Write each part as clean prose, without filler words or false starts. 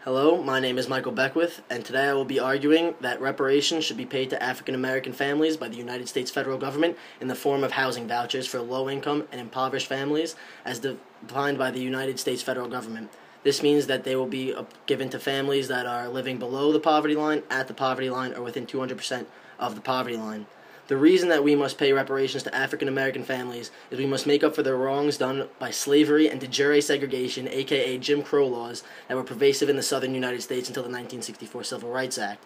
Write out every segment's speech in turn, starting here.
Hello, my name is Michael Beckwith, and today I will be arguing that reparations should be paid to African American families by the United States federal government in the form of housing vouchers for low-income and impoverished families as defined by the United States federal government. This means that they will be given to families that are living below the poverty line, at the poverty line, or within 200% of the poverty line. The reason that we must pay reparations to African American families is we must make up for the wrongs done by slavery and de jure segregation, aka Jim Crow laws, that were pervasive in the southern United States until the 1964 Civil Rights Act.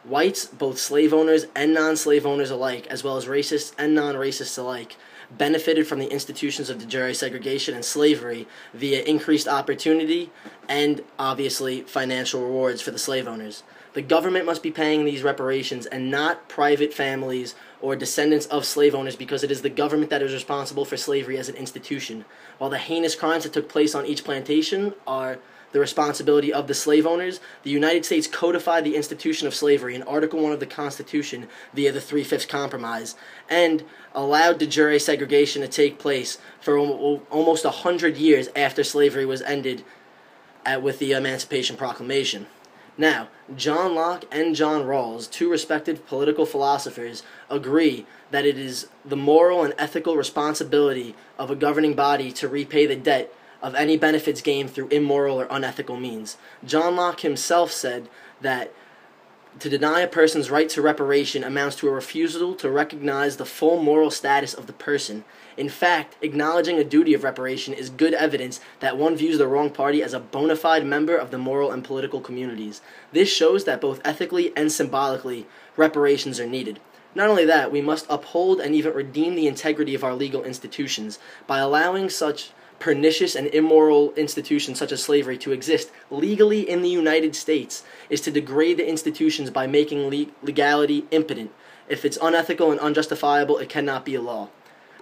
Whites, both slave owners and non-slave owners alike, as well as racists and non-racists alike, benefited from the institutions of de jure segregation and slavery via increased opportunity and, obviously, financial rewards for the slave owners. The government must be paying these reparations and not private families or descendants of slave owners, because it is the government that is responsible for slavery as an institution. While the heinous crimes that took place on each plantation are the responsibility of the slave owners, the United States codified the institution of slavery in Article 1 of the Constitution via the Three-Fifths Compromise and allowed de jure segregation to take place for almost 100 years after slavery was ended with the Emancipation Proclamation. Now, John Locke and John Rawls, two respected political philosophers, agree that it is the moral and ethical responsibility of a governing body to repay the debt of any benefits gained through immoral or unethical means. John Locke himself said that to deny a person's right to reparation amounts to a refusal to recognize the full moral status of the person. In fact, acknowledging a duty of reparation is good evidence that one views the wrong party as a bona fide member of the moral and political communities. This shows that both ethically and symbolically, reparations are needed. Not only that, we must uphold and even redeem the integrity of our legal institutions by allowing such pernicious and immoral institutions such as slavery to exist legally in the United States is to degrade the institutions by making legality impotent. If it's unethical and unjustifiable, it cannot be a law.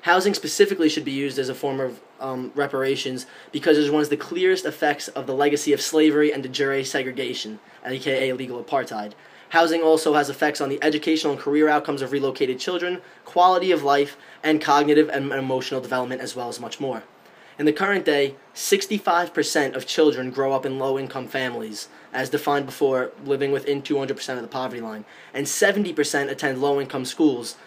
Housing specifically should be used as a form of reparations because it is one of the clearest effects of the legacy of slavery and de jure segregation, aka legal apartheid. Housing also has effects on the educational and career outcomes of relocated children, quality of life, and cognitive and emotional development, as well as much more. In the current day, 65% of children grow up in low-income families, as defined before, living within 200% of the poverty line, and 70% attend low-income schools,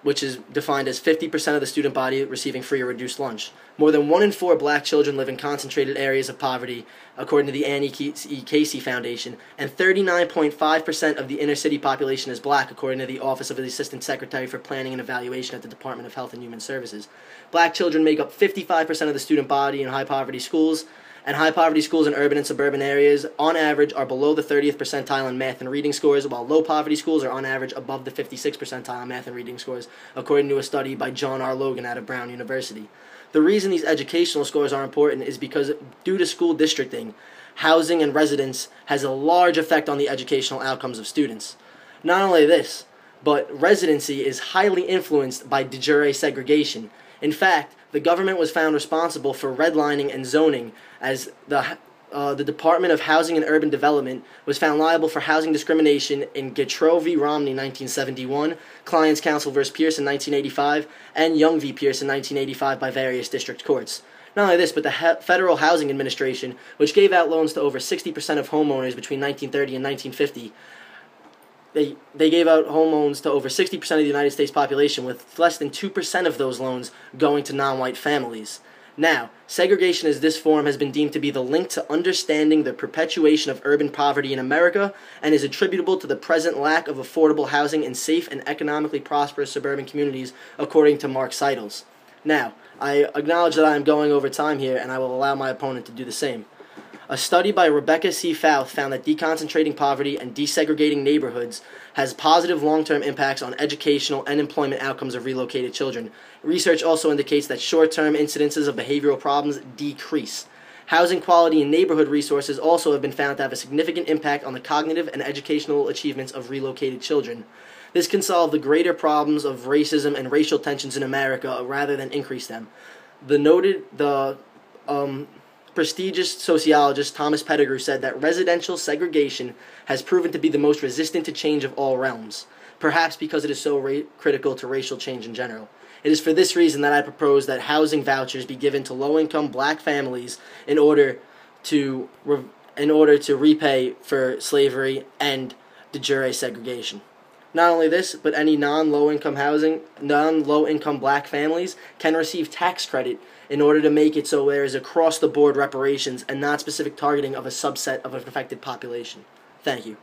which is defined as 50% of the student body receiving free or reduced lunch. More than 1 in 4 black children live in concentrated areas of poverty, according to the Annie E. Casey Foundation, and 39.5% of the inner-city population is black, according to the Office of the Assistant Secretary for Planning and Evaluation at the Department of Health and Human Services. Black children make up 55% of the student body in high-poverty schools, and high-poverty schools in urban and suburban areas, on average, are below the 30th percentile in math and reading scores, while low-poverty schools are, on average, above the 56th percentile in math and reading scores, according to a study by John R. Logan out of Brown University. The reason these educational scores are important is because, due to school districting, housing and residence has a large effect on the educational outcomes of students. Not only this, but residency is highly influenced by de jure segregation. In fact, the government was found responsible for redlining and zoning, as the Department of Housing and Urban Development was found liable for housing discrimination in Gautreaux v. Romney 1971, Clients Council v. Pierce in 1985, and Young v. Pierce in 1985 by various district courts. Not only this, but the Federal Housing Administration, which gave out loans to over 60% of homeowners between 1930 and 1950, They gave out home loans to over 60% of the United States population, with less than 2% of those loans going to non-white families. Now, segregation as this form has been deemed to be the link to understanding the perpetuation of urban poverty in America and is attributable to the present lack of affordable housing in safe and economically prosperous suburban communities, according to Mark Seidels. Now, I acknowledge that I am going over time here, and I will allow my opponent to do the same. A study by Rebecca C. Fouth found that deconcentrating poverty and desegregating neighborhoods has positive long-term impacts on educational and employment outcomes of relocated children. Research also indicates that short-term incidences of behavioral problems decrease. Housing quality and neighborhood resources also have been found to have a significant impact on the cognitive and educational achievements of relocated children. This can solve the greater problems of racism and racial tensions in America rather than increase them. The prestigious sociologist Thomas Pettigrew said that residential segregation has proven to be the most resistant to change of all realms, perhaps because it is so critical to racial change in general. It is for this reason that I propose that housing vouchers be given to low-income black families in order to in order to repay for slavery and de jure segregation. Not only this, but any non-low-income black families can receive tax credit in order to make it so there is across-the-board reparations and not specific targeting of a subset of an affected population. Thank you.